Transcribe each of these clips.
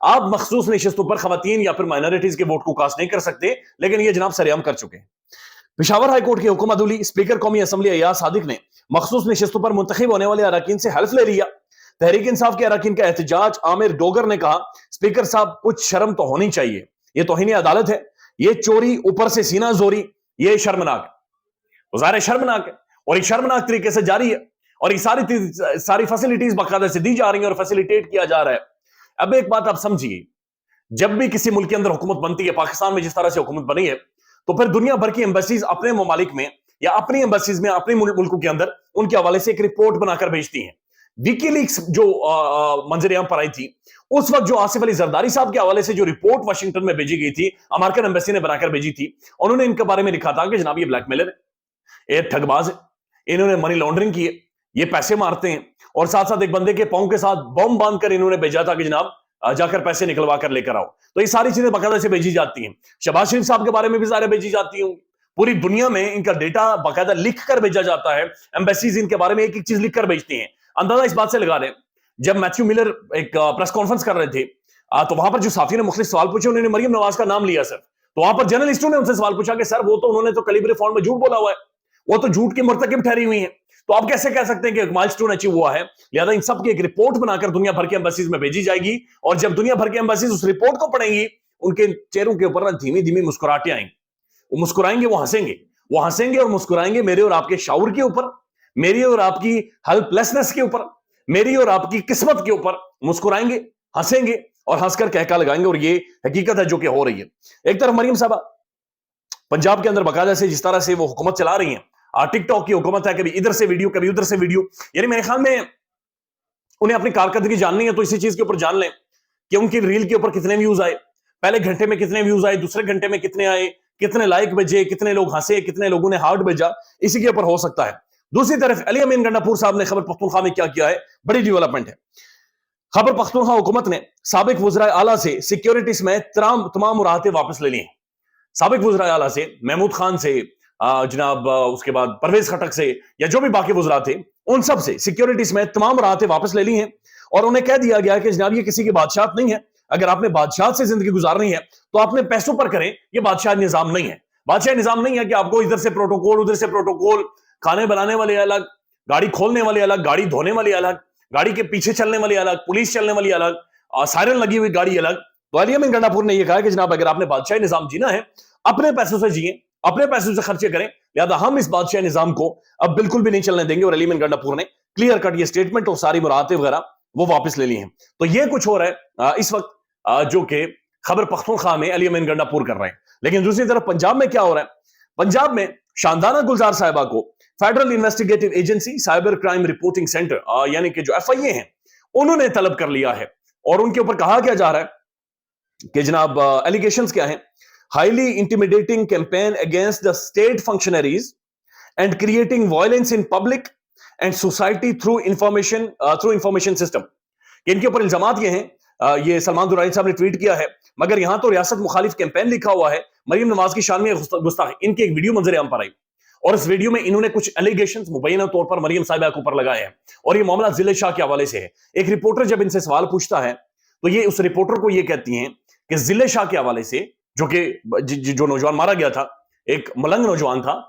آپ مخصوص نشستوں پر خواتین یا پھر مائنورٹیز کے ووٹ کو کاسٹ نہیں کر سکتے، لیکن یہ جناب سرعام کر چکے ہیں۔ پشاور ہائی کورٹ کے حکم عدولی اسپیکر قومی اسمبلی ایاز صادق نے مخصوص نشستوں پر منتخب ہونے والے اراکین سے حلف لے لیا۔ تحریک انصاف کے اراکین کا احتجاج، عامر ڈوگر نے کہا اسپیکر صاحب کچھ شرم تو ہونی چاہیے، یہ توہین عدالت ہے، یہ چوری، اوپر سے سینہ زوری، یہ شرمناک ہے، ظاہر شرمناک ہے، اور یہ شرمناک طریقے سے جاری ہے، اور یہ ساری فیسلٹیز باقاعدہ سے دی جا رہی ہیں اور فیسلیٹیٹ کیا جا رہا ہے۔ اب ایک بات آپ سمجھیے، جب بھی کسی ملک کے اندر حکومت بنتی ہے، پاکستان میں جس طرح سے حکومت بنی ہے، تو پھر دنیا بھر کی ایمبیسیز اپنے ممالک میں یا اپنی ایمبیسیز میں اپنے ملکوں کے اندر ان کے حوالے سے ایک رپورٹ بنا کر بھیجتی ہیں۔ ویکی لیکس جو منظر عام پر آئی تھی، اس وقت جو آصف علی زرداری صاحب کے حوالے سے جو رپورٹ واشنگٹن میں بھیجی گئی تھی، امریکن ایمبیسی نے بنا کر بھیجی تھی، انہوں نے ان کے بارے میں لکھا تھا کہ جناب یہ بلیک میلر ہے، یہ ٹھگ باز ہے، انہوں نے منی لانڈرنگ کی ہے، یہ پیسے مارتے ہیں، اور ساتھ ساتھ ایک بندے کے پاؤں کے ساتھ بم باندھ کر انہوں نے بھیجا تھا کہ جناب جا کر پیسے نکلوا کر لے کر آؤ۔ تو یہ ساری چیزیں باقاعدہ سے بھیجی جاتی ہیں۔ شہباز شریف صاحب کے بارے میں بھی ظاہر بھیجی جاتی ہوں، پوری دنیا میں ان کا ڈیٹا باقاعدہ لکھ کر بھیجا جاتا ہے، ایمبیسیز ان کے بارے میں ایک ایک چیز لکھ کر بھیجتی ہیں۔ اندازہ اس بات سے لگا لیں، جب میتھیو ملر ایک پریس کانفرنس کر رہے تھے تو وہاں پر جو صحافیوں نے مختلف سوال پوچھے، انہوں نے مریم نواز کا نام لیا سر، تو وہاں پر جرنلسٹوں نے ان سے سوال پوچھا کہ سر وہ تو انہوں نے تو کلیبر فارم میں جھوٹ بولا ہوا ہے، وہ تو جھوٹ کے مرتکب ٹھہری ہوئی ہیں، تو آپ کیسے کہہ سکتے ہیں کہ ایک مائل سٹون اچیو ہوا ہے؟ لہذا ان سب کی ایک رپورٹ بنا کر دنیا بھر کے ایمبیسیز میں بھیجی جائے گی، اور جب دنیا بھر کے ایمبیسیز اس رپورٹ کو پڑھیں گی، ان کے چہروں کے اوپر دھیمی دھیمی مسکراہٹیں آئیں گی، وہ مسکرائیں گے، وہ ہنسیں گے اور مسکرائیں گے میرے اور آپ کے شعور کے اوپر، میری اور آپ کی ہیلپ لیسنس کے اوپر، میری اور آپ کی قسمت کے اوپر مسکرائیں گے، ہنسیں گے اور ہنس کر کہکا لگائیں گے، اور یہ حقیقت ہے جو کہ ہو رہی ہے۔ ایک طرف مریم صاحبہ پنجاب کے اندر باقاعدہ سے جس طرح سے وہ حکومت چلا رہی ہیں، ٹک ٹاک کی حکومت ہے، کبھی ادھر سے ویڈیو کبھی ادھر سے ویڈیو، یعنی میرے خیال میں انہیں اپنی کارکردگی جاننی ہے تو اسی چیز کے اوپر جان لیں کہ ان کی ریل کے اوپر کتنے ویوز آئے، پہلے گھنٹے میں کتنے ویوز آئے، دوسرے گھنٹے میں کتنے آئے، کتنے لائک بھیجے، کتنے لوگ ہنسے، کتنے لوگوں نے ہارٹ بھیجا، اسی کے اوپر ہو سکتا ہے۔ دوسری طرف علی امین گنڈاپور صاحب نے خیبر پختونخوا میں کیا کیا ہے، بڑی ڈیولپمنٹ ہے۔ خیبر پختونخوا حکومت نے سابق وزرائے اعلیٰ سے سیکیورٹی سمیت تمام مراحتیں واپس لے لی ہیں۔ سابق وزرائے اعلیٰ سے، محمود خان سے، جناب اس کے بعد پرویز خٹک سے، یا جو بھی باقی وزراء تھے، ان سب سے سیکیورٹی سمیت تمام راحتیں واپس لے لی ہیں، اور انہیں کہہ دیا گیا کہ جناب یہ کسی کی بادشاہت نہیں ہے، اگر آپ نے بادشاہت سے زندگی گزارنی ہے تو آپ نے پیسوں پر کریں، یہ بادشاہ نظام نہیں ہے۔ بادشاہ نظام نہیں ہے کہ آپ کو ادھر سے پروٹوکول ادھر سے پروٹوکول، کھانے بنانے والے الگ، گاڑی کھولنے والے الگ، گاڑی دھونے والے الگ، گاڑی کے پیچھے چلنے والے الگ، پولیس چلنے والی الگ، سائرن لگی ہوئی گاڑی الگ۔ تو علی امین گنڈاپور نے یہ کہا کہ جناب اگر آپ نے بادشاہی نظام جینا ہے، اپنے پیسوں سے جیئیں، اپنے پیسوں سے خرچے کریں، لہذا ہم اس بادشاہ نظام کو اب بالکل بھی نہیں چلنے دیں گے، اور علی امین گنڈاپور نے کلیئر کٹ یہ سٹیٹمنٹ اور ساری مراحتیں وغیرہ وہ واپس لے لی ہیں۔ تو یہ کچھ ہو رہا ہے اس وقت جو کہ خیبر پختونخوا میں علی امین گنڈاپور کر رہے ہیں۔ لیکن دوسری طرف پنجاب میں کیا ہو رہا ہے؟ پنجاب میں شاندانہ گلزار صاحبہ کو federal investigative agency cyber crime reporting centre یعنی کہ جو FIA ہیں، انہوں نے طلب کر لیا ہے، اور ان کے اوپر کہا کیا جا رہا ہے کہ جناب ایلیگیشنز کیا ہیں؟ highly intimidating campaign against the state functionaries and creating violence in public and society through information system۔ کہ ان کے اوپر الزامات یہ ہیں، یہ سلمان درانی صاحب نے ٹویٹ کیا ہے، مگر یہاں تو ریاست مخالف کیمپین لکھا ہوا ہے، مریم نواز کی شان میں گستاخی۔ ان کی ایک ویڈیو منظر عام پر آئی، اور اس ویڈیو میں انہوں نے کچھ ایلیگیشنز مبینہ طور پر مریم صاحبہ کے اوپر لگائے ہیں، اور یہ معاملہ ضلع شاہ کے حوالے سے ہے۔ ایک رپورٹر جب ان سے سوال پوچھتا ہے تو یہ اس رپورٹر کو یہ کہتی ہیں کہ ضلع شاہ کے حوالے سے، جو کہ جو نوجوان مارا گیا تھا، ایک ملنگ نوجوان تھا،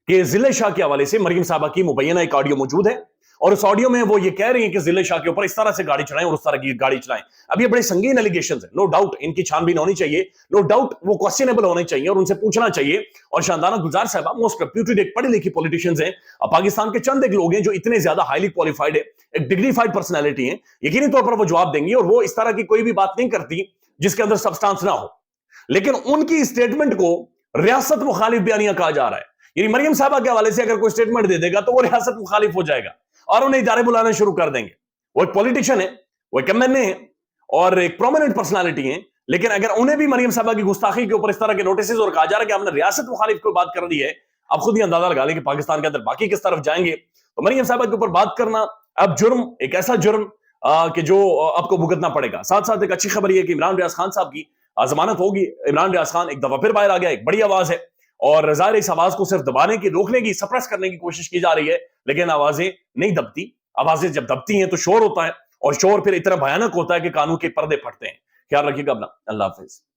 کہ ضلع شاہ کے حوالے سے مریم صاحبہ کی مبینہ ایک آڈیو موجود ہے، اور اس آڈیو میں وہ یہ کہہ رہی ہیں کہ ضلع شاہ کے اوپر اس طرح سے گاڑی چلائیں اور اس طرح کی گاڑی چلائیں۔ اب یہ بڑے سنگین ایلیگیشنز ہیں، نو ڈاؤٹ ان کی چھان بین ہونی چاہیے، نو ڈاؤٹ وہ کوسچنیبل ہونے چاہیے اور ان سے پوچھنا چاہیے۔ اور شاندانہ گلزار صاحبہ موسٹ ریپیوٹڈ ایک پڑھی لکھی پولیٹیشینز ہیں، پاکستان کے چند ایک لوگ ہیں جو اتنے زیادہ ہائیلی کوالیفائڈ ہے، ایک ڈگنیفائڈ پرسنالٹی ہیں، یقینی طور پر وہ جواب دیں گی، اور وہ اس طرح کی کوئی بھی بات نہیں کرتی جس کے اندر سبسٹانس نہ ہو۔ لیکن ان کی اسٹیٹمنٹ کو ریاست مخالف بیانیہ کہا جا رہا ہے، یعنی مریم صاحبہ کے حوالے سے اگر کوئی اسٹیٹمنٹ دے دے گا تو وہ ریاست مخالف ہو جائے گا، اور انہیں ادارے بلانا شروع کر دیں گے۔ وہ ایک پولیٹیشین ہے، وہ ایک MNA ہے، اور ایک پرومیننٹ پرسنالٹی ہیں، لیکن اگر انہیں بھی مریم صاحبہ کی گستاخی کے اوپر اس طرح کے نوٹسز اور کہا جا رہا ہے کہ ہم نے ریاست مخالف کو بات کر دی ہے، اب خود ہی اندازہ لگا لیں کہ پاکستان کے اندر باقی کس طرف جائیں گے۔ تو مریم صاحبہ کے اوپر بات کرنا اب جرم، ایک ایسا جرم کہ جو آپ کو بھگتنا پڑے گا۔ ساتھ ساتھ ایک اچھی خبر یہ کہ عمران ریاض خان صاحب کی ضمانت ہوگی۔ عمران ریاض خان ایک دفعہ پھر باہر آ گیا، ایک بڑی آواز ہے، اور ظاہر اس آواز کو صرف دبانے کی، روکنے کی، سپریس کرنے کی کوشش کی جا رہی ہے، لیکن آوازیں نہیں دبتی۔ آوازیں جب دبتی ہیں تو شور ہوتا ہے، اور شور پھر اتنا بھیانک ہوتا ہے کہ قانون کے پردے پھٹتے ہیں۔ خیال رکھیے گا اپنا. اللہ حافظ.